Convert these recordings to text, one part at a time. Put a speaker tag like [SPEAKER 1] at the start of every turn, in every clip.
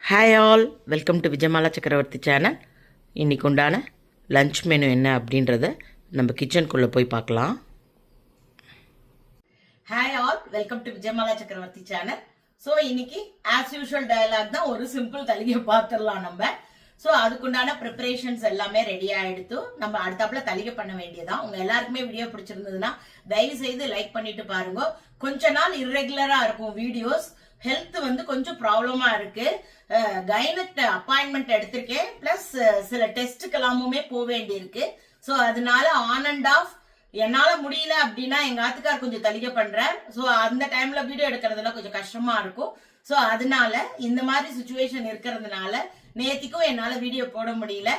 [SPEAKER 1] Hi all, welcome to Vijayamala சக்கரவர்த்தி channel. இன்றைக்கு உண்டான லன்ச் மெனு என்ன அப்படின்றத நம்ம கிச்சனுக்குள்ளே போய் பார்க்கலாம். Hi all, welcome to Vijayamala சக்கரவர்த்தி சேனல். ஸோ இன்னைக்கு ஆஸ் யூஷுவல் டயலாக் தான், ஒரு சிம்பிள் தலிகை பார்த்துடலாம் நம்ம. ஸோ அதுக்குண்டான ப்ரிப்பரேஷன்ஸ் எல்லாமே ரெடியாக எடுத்து நம்ம அடுத்தாப்புல தலிகை பண்ண வேண்டியதான். உங்க எல்லாருக்குமே வீடியோ பிடிச்சிருந்ததுன்னா தயவு செய்து லைக் பண்ணிட்டு பாருங்க. கொஞ்ச நாள் இர்ரெகுலரா இருக்கும் வீடியோஸ். ஹெல்த் வந்து கொஞ்சம் ப்ராப்ளமா இருக்கு. கைனக் அப்பாயின்மெண்ட் எடுத்திருக்கேன், பிளஸ் சில டெஸ்ட்டுக்கு எல்லாமுமே போக வேண்டி இருக்கு. ஸோ அதனால ஆன் அண்ட் ஆஃப் என்னால முடியல அப்படின்னா எங்க ஆத்துக்கார் கொஞ்சம் தலிகை பண்றார். ஸோ அந்த டைம்ல வீடியோ எடுக்கிறதுல கொஞ்சம் கஷ்டமா இருக்கும். ஸோ அதனால இந்த மாதிரி சுச்சுவேஷன் இருக்கிறதுனால நேத்திக்கும் என்னால வீடியோ போட முடியல.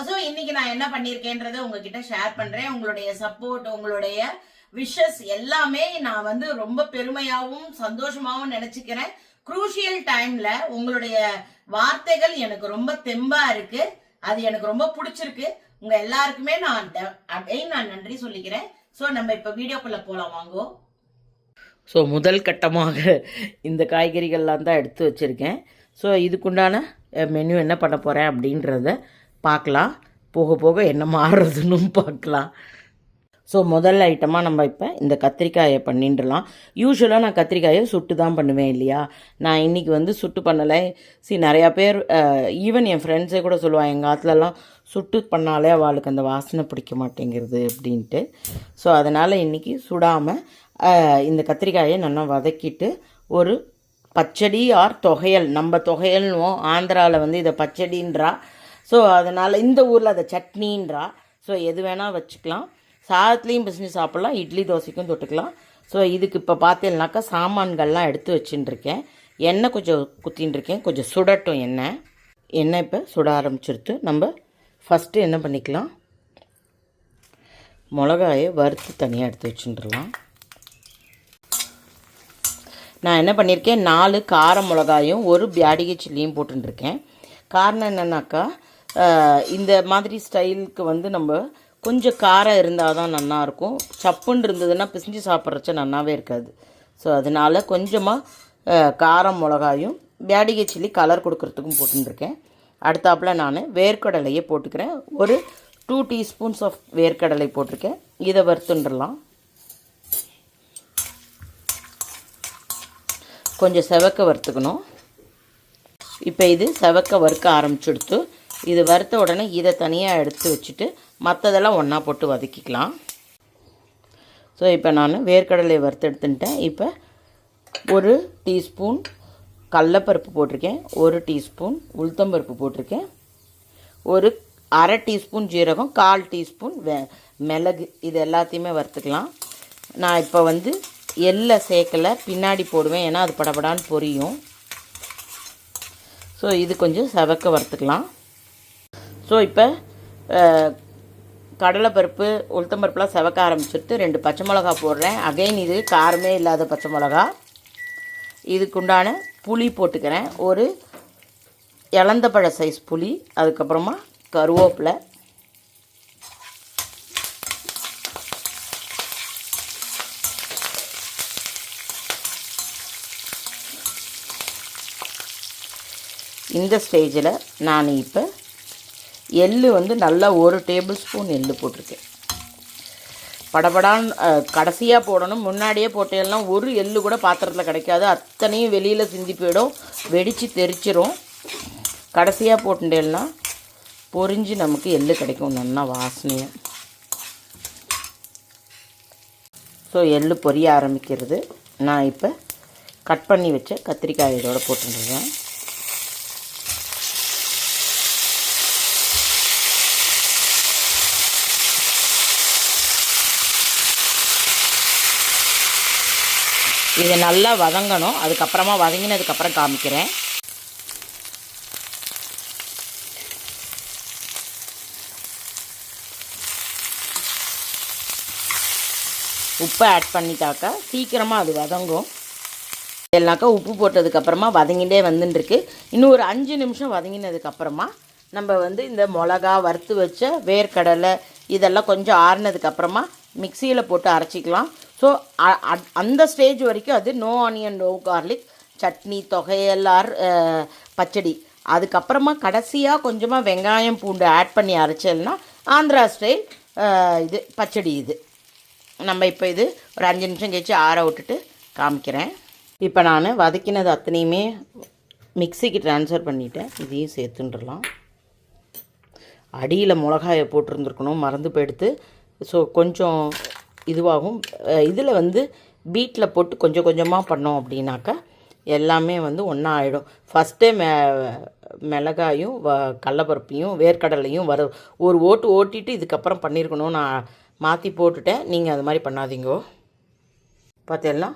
[SPEAKER 1] ஸோ இன்னைக்கு நான் என்ன பண்ணிருக்கேன்றத உங்ககிட்ட ஷேர் பண்றேன். உங்களுடைய சப்போர்ட், உங்களுடைய விஷஸ் எல்லாமே நான் வந்து ரொம்ப பெருமையாவும் சந்தோஷமாவும் நினைச்சுக்கிறேன். குரூஷியல் டைம்ல உங்களுடைய வார்த்தைகள் எனக்கு ரொம்ப தெம்பா இருக்கு. அது எனக்கு ரொம்ப பிடிச்சிருக்கு. உங்க எல்லாருக்குமே நான் நன்றி சொல்லிக்கிறேன். ஸோ நம்ம இப்ப வீடியோக்குள்ள போலாம், வாங்கோ. ஸோ முதல் கட்டமாக இந்த காய்கறிகள்லாம் தான் எடுத்து வச்சிருக்கேன். ஸோ இதுக்குண்டான மெனு என்ன பண்ண போறேன் அப்படின்றத பார்க்கலாம். போக போக என்ன மாறுறதுன்னு பார்க்கலாம். ஸோ முதல் ஐட்டமாக நம்ம இப்போ இந்த கத்திரிக்காயை பண்ணிடலாம். யூஸ்வலாக நான் கத்திரிக்காயை சுட்டு தான் பண்ணுவேன் இல்லையா. நான் இன்றைக்கி வந்து சுட்டு பண்ணலை. நிறையா பேர் ஈவன் என் ஃப்ரெண்ட்ஸே கூட சொல்லுவாள், எங்கள் ஆற்றுலலாம் சுட்டு பண்ணாலே அவளுக்கு அந்த வாசனை பிடிக்க மாட்டேங்கிறது அப்படின்ட்டு. ஸோ அதனால் இன்றைக்கி சுடாமல் இந்த கத்திரிக்காயை நல்லா வதக்கிட்டு ஒரு பச்சடி ஆர் தொகையல், நம்ம தொகையல்னுவோம், ஆந்திராவில் வந்து இதை பச்சடின்றா. ஸோ அதனால் இந்த ஊரில் அதை சட்னின்றா. ஸோ எது வேணால் வச்சுக்கலாம். சாதத்துலேயும் பிசினஸ் சாப்பிட்லாம், இட்லி தோசைக்கும் தொட்டுக்கலாம். ஸோ இதுக்கு இப்போ பார்த்தீங்கன்னாக்கா சாமான்கள்லாம் எடுத்து வச்சுட்டுருக்கேன். எண்ணெய் கொஞ்சம் குத்தின்ட்டுருக்கேன், கொஞ்சம் சுடட்டும் எண்ணெய். இப்போ சுட ஆரம்பிச்சிருத்து. நம்ம ஃபஸ்ட்டு என்ன பண்ணிக்கலாம், மிளகாயை வறுத்து தனியாக எடுத்து வச்சுட்டுலாம். நான் என்ன பண்ணியிருக்கேன், 4 கார மிளகாயும் ஒரு பியாடிகை சில்லியும் போட்டுருக்கேன். காரணம் என்னன்னாக்கா, இந்த மாதிரி ஸ்டைலுக்கு வந்து நம்ம கொஞ்சம் காரம் இருந்தால் தான் நல்லாயிருக்கும். சப்புன்னு இருந்ததுன்னா பிசிஞ்சு சாப்பிட்றச்ச நல்லாவே இருக்காது. ஸோ அதனால் கொஞ்சமாக காரம் மிளகாயும் பியாடிகை சில்லி கலர் கொடுக்கறதுக்கும் போட்டுருக்கேன். அடுத்தாப்பில் நான் வேர்க்கடலையே போட்டுக்கிறேன். ஒரு 2 டீஸ்பூன்ஸ் ஆஃப் வேர்க்கடலை போட்டிருக்கேன். இதை வறுத்துண்டுடலாம். கொஞ்சம் செவக்க வறுத்துக்கணும். இப்போ இது செவக்க வறுக்க ஆரம்பிச்சுடுத்து. இது வறுத்த உடனே இதை தனியாக எடுத்து வச்சுட்டு மற்றதெல்லாம் ஒன்றா போட்டு வதக்கிக்கலாம். ஸோ இப்போ நான் வேர்க்கடலை வறுத்து எடுத்துட்டேன். இப்போ ஒரு டீஸ்பூன் கடலைப்பருப்பு போட்டிருக்கேன், ஒரு டீஸ்பூன் உளுத்தம்பருப்பு போட்டிருக்கேன், ஒரு அரை டீஸ்பூன் ஜீரகம், 1/4 டீஸ்பூன் மிளகு. இது எல்லாத்தையுமே வறுத்துக்கலாம். நான் இப்போ வந்து எள்ளை சேர்க்கலை, பின்னாடி போடுவேன், ஏன்னா அது படபடான்னு பொரியும். ஸோ இது கொஞ்சம் செவக்க வறுத்துக்கலாம். ஸோ இப்போ கடலைப்பருப்பு உளுத்தம்பருப்புலாம் செவக்க ஆரம்பிச்சுட்டு 2 பச்சை மிளகா போடுறேன். அகைன் இது காரமே இல்லாத பச்சை மிளகா. இதுக்குண்டான புளி போட்டுக்கிறேன், ஒரு இலந்தப்பழ சைஸ் புளி. அதுக்கப்புறமா கருவேப்பிலை, இந்த ஸ்டேஜில் நான் இப்போ எள்ளு வந்து நல்லா 1 டேபிள் ஸ்பூன் எள்ளு போட்டிருக்கேன். படபடான்னு கடைசியாக போடணும். முன்னாடியே போட்டேல்லாம் ஒரு எள்ளு கூட பாத்திரத்தில் கிடைக்காது, அத்தனையும் வெளியில் சிந்தி போயிடும், வெடித்து தெரிச்சிரும். கடைசியாக போட்டுட்டேன்னா பொரிஞ்சு நமக்கு எள்ளு கிடைக்கும், நல்லா வாசனையாக. ஸோ எள்ளு பொரிய ஆரம்பிக்கிறது. நான் இப்போ கட் பண்ணி வச்ச கத்திரிக்காய் இதோட போட்டுருக்கேன். இதை நல்லா வதங்கணும். அதுக்கப்புறமா வதங்கினதுக்கப்புறம் காமிக்கிறேன். உப்பை ஆட் பண்ணிட்டாக்கா சீக்கிரமாக அது வதங்கும். இல்லைனாக்கா உப்பு போட்டதுக்கப்புறமா வதங்கிட்டே வந்துட்டுருக்கு. இன்னும் ஒரு 5 நிமிஷம் வதங்கினதுக்கப்புறமா நம்ம வந்து இந்த மிளகா, வறுத்து வச்ச வேர்க்கடலை இதெல்லாம் கொஞ்சம் ஆறுனதுக்கப்புறமா மிக்சியில் போட்டு அரைச்சிக்கலாம். ஸோ அந்த ஸ்டேஜ் வரைக்கும் அது no onion no garlic chutney, தொகையல் ஆர் பச்சடி அதுக்கப்புறமா கடைசியாக கொஞ்சமாக வெங்காயம் பூண்டு ஆட் பண்ணி அரைச்சல்னா ஆந்திரா ஸ்டைல் இது பச்சடி. இது நம்ம இப்போ இது ஒரு 5 நிமிஷம் கழிச்சு ஆற விட்டுட்டு காமிக்கிறேன். இப்போ நான் வதக்கினது அத்தனையுமே மிக்சிக்கு ட்ரான்ஸ்ஃபர் பண்ணிவிட்டேன். இதையும் சேர்த்துன்றலாம். அடியில் மிளகாயை போட்டிருந்துருக்கணும், மறந்து போயிடுத்து. ஸோ கொஞ்சம் இதுவாகும். இதில் வந்து பீட்டில் போட்டு கொஞ்சம் கொஞ்சமாக பண்ணோம் அப்படின்னாக்கா எல்லாமே வந்து ஒன்றா ஆகிடும். ஃபஸ்ட்டே மிளகாயும் கடலப்பருப்பையும் வேர்க்கடலையும் ஒரு ஓட்டிட்டு இதுக்கப்புறம் பண்ணியிருக்கணும். நான் மாற்றி போட்டுட்டேன். நீங்கள் அது மாதிரி பண்ணாதீங்கோ. பார்த்தீங்கன்னா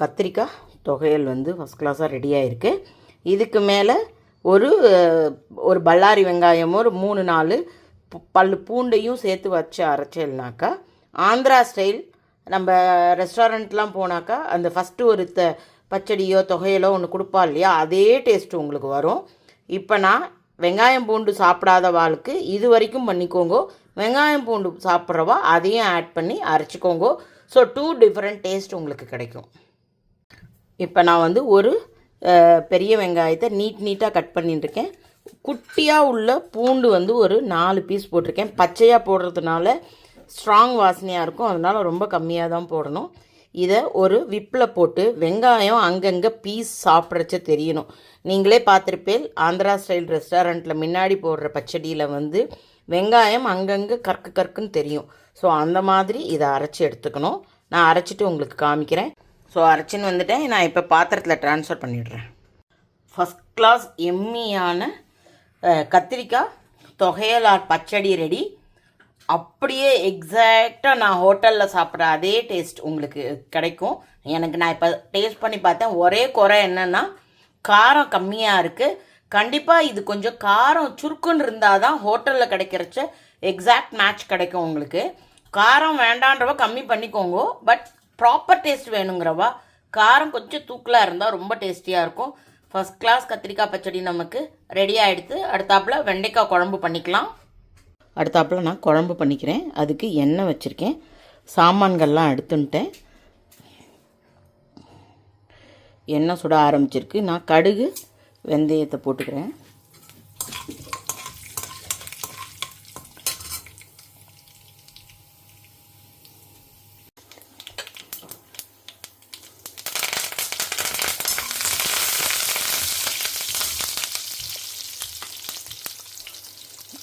[SPEAKER 1] கத்திரிக்காய் தொகையல் வந்து ஃபஸ்ட் கிளாஸாக ரெடியாக இருக்குது. இதுக்கு மேலே ஒரு பல்லாரி வெங்காயமும் ஒரு 3-4 பல் பூண்டையும் சேர்த்து வச்சு அரைச்சல்னாக்கா ஆந்திரா ஸ்டைல். நம்ம ரெஸ்டாரண்ட்லாம் போனாக்கா அந்த ஃபஸ்ட்டு ஒரு பச்சடியோ தொகையலோ ஒன்று கொடுப்பா இல்லையா, அதே டேஸ்ட்டு உங்களுக்கு வரும். இப்போ நான் வெங்காயம் பூண்டு சாப்பிடாத வாளுக்கு இது வரைக்கும் பண்ணிக்கோங்க. வெங்காயம் பூண்டு சாப்பிட்றவா அதையும் ஆட் பண்ணி அரைச்சிக்கோங்க. ஸோ 2 டிஃப்ரெண்ட் டேஸ்ட் உங்களுக்கு கிடைக்கும். இப்போ நான் வந்து ஒரு பெரிய வெங்காயத்தை நீட்டாக கட் பண்ணிட்டுருக்கேன். குட்டியாக உள்ள பூண்டு வந்து ஒரு 4 பீஸ் போட்டிருக்கேன். பச்சையாக போடுறதுனால ஸ்ட்ராங் வாசனையாக இருக்கும், அதனால் ரொம்ப கம்மியாக தான் போடணும். இதை ஒரு விப்பில் போட்டு வெங்காயம் அங்கங்கே பீஸ் சாப்பிட்றச்ச தெரியணும். நீங்களே பார்த்துருப்பேன், ஆந்திரா ஸ்டைல் ரெஸ்டாரண்ட்டில் முன்னாடி போடுற பச்சடியில் வந்து வெங்காயம் அங்கங்கே கற்குன்னு தெரியும். ஸோ அந்த மாதிரி இதை அரைச்சி எடுத்துக்கணும். நான் அரைச்சிட்டு உங்களுக்கு காமிக்கிறேன். ஸோ அரைச்சின்னு வந்துட்டேன். நான் இப்போ பாத்திரத்தில் ட்ரான்ஸ்ஃபர் பண்ணிடுறேன். ஃபஸ்ட் கிளாஸ் எம்மியான கத்திரிக்காய் தொகையல் பச்சடி ரெடி. அப்படியே எக்ஸாக்டாக நான் ஹோட்டலில் சாப்பிட்ற அதே டேஸ்ட் உங்களுக்கு கிடைக்கும். நான் இப்போ டேஸ்ட் பண்ணி பார்த்தேன். ஒரே குறை என்னென்னா காரம் கம்மியாக இருக்குது. கண்டிப்பாக இது கொஞ்சம் காரம் சுருக்குன்னு இருந்தால் தான் ஹோட்டலில் கிடைக்கிறச்ச எக்ஸாக்ட் மேட்ச் கிடைக்கும் உங்களுக்கு. காரம் வேண்டான்றவா கம்மி பண்ணிக்கோங்க. பட் ப்ராப்பர் டேஸ்ட் வேணுங்கிறவா காரம் கொஞ்சம் தூக்கலாக இருந்தால் ரொம்ப டேஸ்டியாக இருக்கும். ஃபஸ்ட் கிளாஸ் கத்திரிக்காய் பச்சடி நமக்கு ரெடி ஆகிடுது. அடுத்தாப்பில் வெண்டைக்காய் குழம்பு பண்ணிக்கலாம். அடுத்தாப்பில் நான் குழம்பு பண்ணிக்கிறேன். அதுக்கு எண்ணெய் வச்சுருக்கேன், சாமான்கள்லாம் எடுத்துன்ட்டேன். எண்ணெய் சுட ஆரம்பிச்சிருக்கு. நான் கடுகு வெந்தயத்தை போட்டுக்கிறேன்.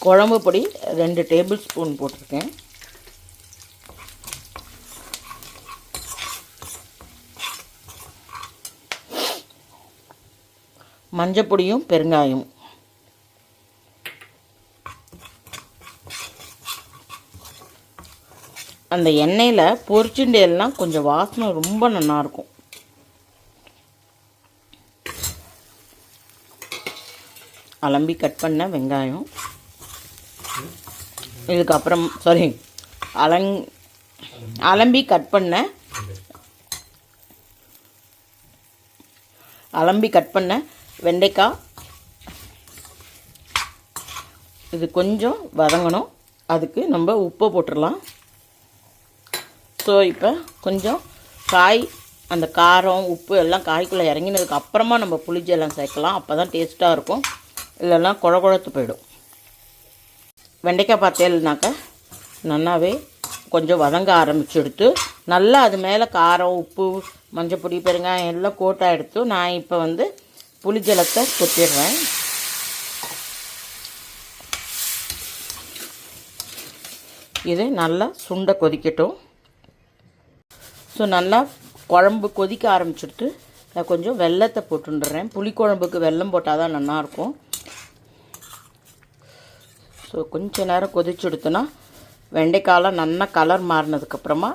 [SPEAKER 1] குழம்பு பொடி 2 டேபிள் ஸ்பூன் போட்டிருக்கேன். மஞ்சப்பொடியும் பெருங்காயம். அந்த எண்ணெயில் பொரிச்சுண்டேலாம் கொஞ்சம் வாசனை ரொம்ப நல்லாயிருக்கும். அலம்பி கட் பண்ண வெங்காயம். இதுக்கப்புறம் அலம்பி கட் பண்ண வெண்டைக்காய். இது கொஞ்சம் வதங்கணும். அதுக்கு நம்ம உப்பு போட்டுடலாம். ஸோ இப்போ கொஞ்சம் அந்த காரம் உப்பு எல்லாம் காய்க்குள்ளே இறங்கினதுக்கு அப்புறமா நம்ம புளிஜெல்லாம் சேர்க்கலாம். அப்போ தான் டேஸ்ட்டாக இருக்கும். இல்லைன்னா குழத்து போயிடும். வெண்டைக்காய் பார்த்தேன்னாக்கா நல்லாவே கொஞ்சம் வதங்க ஆரம்பிச்சுடுத்து. நல்லா அது மேலே காரம் உப்பு மஞ்சப்பொடி பெருங்காயம் எல்லாம் கோட்டாக எடுத்து நான் இப்போ வந்து புளிஜலத்தை கொத்திடுறேன். இது நல்லா சுண்டை கொதிக்கட்டும். ஸோ நல்லா குழம்பு கொதிக்க ஆரம்பிச்சுட்டு நான் கொஞ்சம் வெல்லத்தை போட்டுடுறேன். புளிக்குழம்புக்கு வெல்லம் போட்டால் தான் நல்லாயிருக்கும். ஸோ கொஞ்சம் நேரம் கொதிச்சு எடுத்தோன்னா வெண்டைக்காயெலாம் நல்லா கலர் மாறினதுக்கப்புறமா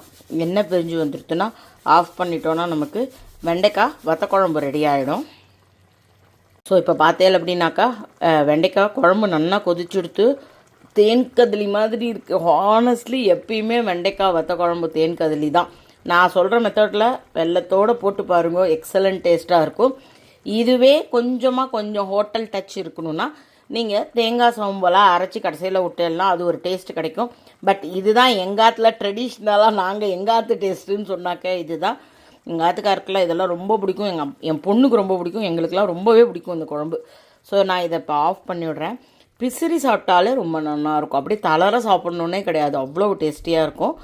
[SPEAKER 1] எண்ணெய் பிரிஞ்சு வந்துடுத்துன்னா ஆஃப் பண்ணிட்டோன்னா நமக்கு வெண்டைக்காய் வத்தக்குழம்பு ரெடி ஆகிடும். ஸோ இப்போ பார்த்தேன் அப்படின்னாக்கா வெண்டைக்காய் குழம்பு நல்லா கொதிச்சுடுத்து தேன் கதலி மாதிரி இருக்குது. ஹானஸ்ட்லி எப்பயுமே வெண்டைக்காய் வத்தக்குழம்பு தேன் கதலி தான். நான் சொல்கிற மெத்தடில் வெல்லத்தோடு போட்டு பாருங்க, எக்ஸலண்ட் டேஸ்ட்டாக இருக்கும். இதுவே கொஞ்சம் ஹோட்டல் டச் இருக்கணும்னா நீங்கள் தேங்காய் சோம்பெல்லாம் அரைச்சி கடைசியில் விட்டுலாம் அது ஒரு டேஸ்ட்டு கிடைக்கும். பட் இதுதான் எங்காத்தில் ட்ரெடிஷ்னலாக நாங்கள் எங்காத்து டேஸ்ட்டுன்னு சொன்னாக்க இதுதான். எங்கள் ஆத்துக்காருக்கெல்லாம் இதெல்லாம் ரொம்ப பிடிக்கும். என் பொண்ணுக்கு ரொம்ப பிடிக்கும். எங்களுக்கெல்லாம் ரொம்பவே பிடிக்கும் இந்த குழம்பு. ஸோ நான் இதை இப்போ ஆஃப் பண்ணி விட்றேன். பிசிறி சாப்பிட்டாலே ரொம்ப நல்லாயிருக்கும். அப்படியே தளர சாப்பிட்ணுன்னே கிடையாது, அவ்வளோ டேஸ்டியாக இருக்கும்.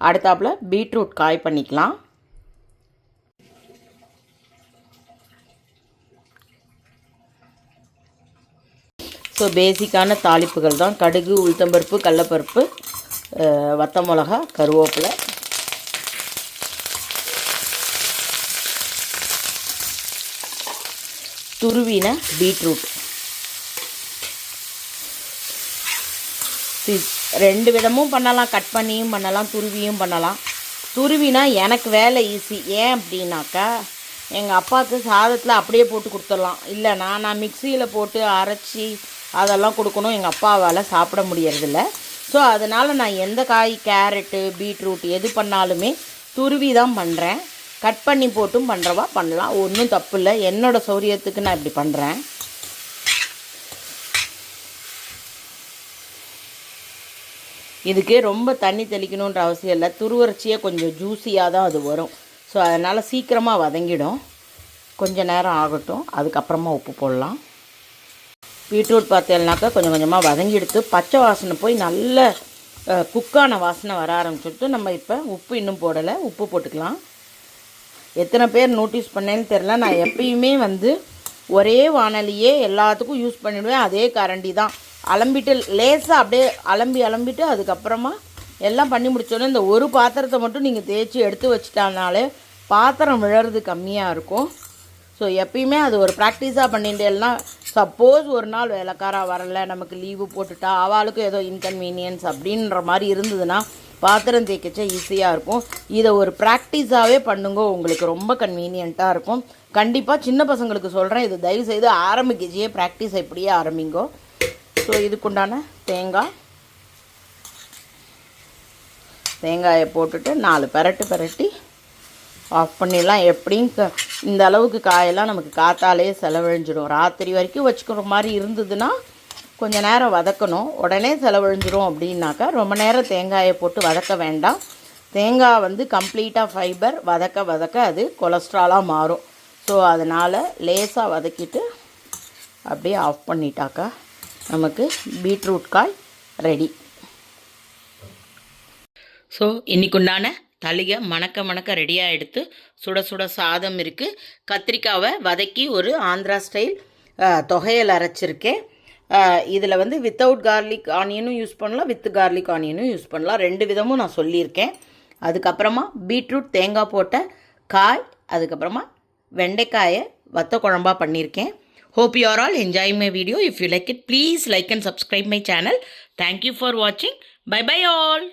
[SPEAKER 1] அடுத்தாப்புல பீட்ரூட் காய் பண்ணிக்கலாம். ஸோ பேசிக்கான தாளிப்புகள் தான். கடுகு, உளுத்தம்பருப்பு, கடலப்பருப்பு, வத்த மிளகா, கருவேப்பிலை, துருவின பீட்ரூட். ரெண்டு விதமும் பண்ணலாம், கட் பண்ணியும் பண்ணலாம், துருவியும் பண்ணலாம். துருவினா எனக்கு வேலை ஈஸி. ஏன் அப்படின்னாக்கா எங்கள் அப்பாவுக்கு சாதத்தில் அப்படியே போட்டு கொடுத்துடலாம். இல்லைனா நான் மிக்சியில் போட்டு அரைச்சி அதெல்லாம் கொடுக்கணும், எங்கள் அப்பாவால் சாப்பிட முடியறதில்ல. ஸோ அதனால் நான் எந்த காய், கேரட்டு, பீட்ரூட் எது பண்ணாலுமே துருவி தான் பண்ணுறேன். கட் பண்ணி போட்டும் பண்ணுறவா பண்ணலாம், ஒன்றும் தப்பு இல்லை. என்னோடய சௌரியத்துக்கு நான் இப்படி பண்ணுறேன். இதுக்கு ரொம்ப தண்ணி தெளிக்கணுன்ற அவசியம் இல்லை. துருவரச்சியே கொஞ்சம் ஜூஸியாக தான் அது வரும். ஸோ அதனால் சீக்கிரமாக வதங்கிடும். கொஞ்சம் நேரம் ஆகட்டும், அதுக்கப்புறமா உப்பு போடலாம். பீட்ரூட் பார்த்தேன்னாக்கா கொஞ்சம் கொஞ்சமாக வதங்கி எடுத்து பச்சை வாசனை போய் நல்ல குக்கான வாசனை வர ஆரம்பிச்சுட்டு நம்ம இப்போ உப்பு இன்னும் போடலை, உப்பு போட்டுக்கலாம். எத்தனை பேர் நோட்டீஸ் பண்ணேன்னு தெரில, நான் எப்பயுமே ஒரே வானலியே எல்லாத்துக்கும் யூஸ் பண்ணிவிடுவேன். அதே கரண்டி தான் அலம்பிட்டு லேசாக அப்படியே அலம்பிட்டு அதுக்கப்புறமா எல்லாம் பண்ணி முடிச்சோன்னே இந்த ஒரு பாத்திரத்தை மட்டும் நீங்கள் தேய்ச்சி எடுத்து வச்சிட்டானாலே பாத்திரம் விழறது கம்மியாக இருக்கும். ஸோ எப்பயுமே அது ஒரு ப்ராக்டிஸாக பண்ணிட்டேன்னா, சப்போஸ் ஒரு நாள் வேலைக்காரா வரலை, நமக்கு லீவு போட்டுட்டா, அவளுக்கும் ஏதோ இன்கன்வீனியன்ஸ் அப்படின்ற மாதிரி இருந்ததுன்னா பாத்திரம் தேய்க்கச்சா ஈஸியாக இருக்கும். இதை ஒரு ப்ராக்டிஸாகவே பண்ணுங்க, உங்களுக்கு ரொம்ப கன்வீனியண்ட்டாக இருக்கும். கண்டிப்பாக சின்ன பசங்களுக்கு சொல்கிறேன், இது தயவுசெய்து ஆரம்பிக்கச்சியே ப்ராக்டிஸ் இப்படியே ஆரம்பிங்கோ. ஸோ இதுக்குண்டான தேங்காயை போட்டுட்டு 4 பெரட்டி ஆஃப் பண்ணிடலாம். எப்படியும் இந்த அளவுக்கு காயெல்லாம் நமக்கு காத்தாலே செலவழிஞ்சிடும். ராத்திரி வரைக்கும் வச்சுக்கிற மாதிரி இருந்ததுன்னா கொஞ்சம் நேரம் வதக்கணும். உடனே செலவழிஞ்சிரும் அப்படின்னாக்கா ரொம்ப நேரம் தேங்காயை போட்டு வதக்க வேண்டாம். தேங்காய் கம்ப்ளீட்டாக ஃபைபர், வதக்க அது கொலஸ்ட்ராலாக மாறும். ஸோ அதனால் லேசாக வதக்கிட்டு அப்படியே ஆஃப் பண்ணிட்டாக்கா நமக்கு பீட்ரூட் காய் ரெடி. ஸோ இன்றைக்குண்டான தளிகை மணக்க ரெடியாக எடுத்து சுட சாதம் இருக்குது. கத்திரிக்காவை வதக்கி ஒரு ஆந்திரா ஸ்டைல் தொகையல் அரைச்சிருக்கேன். இதில் வித்தவுட் கார்லிக் ஆனியனும் யூஸ் பண்ணலாம், வித் கார்லிக் ஆனியனும் யூஸ் பண்ணலாம். 2 விதமும் நான் சொல்லியிருக்கேன். அதுக்கப்புறமா பீட்ரூட் தேங்காய் போட்ட காய், அதுக்கப்புறமா வெண்டைக்காயை வத்த குழம்பாக பண்ணியிருக்கேன். Hope you are all enjoying my video. If you like it, please like and subscribe my channel. Thank you for watching. Bye bye all.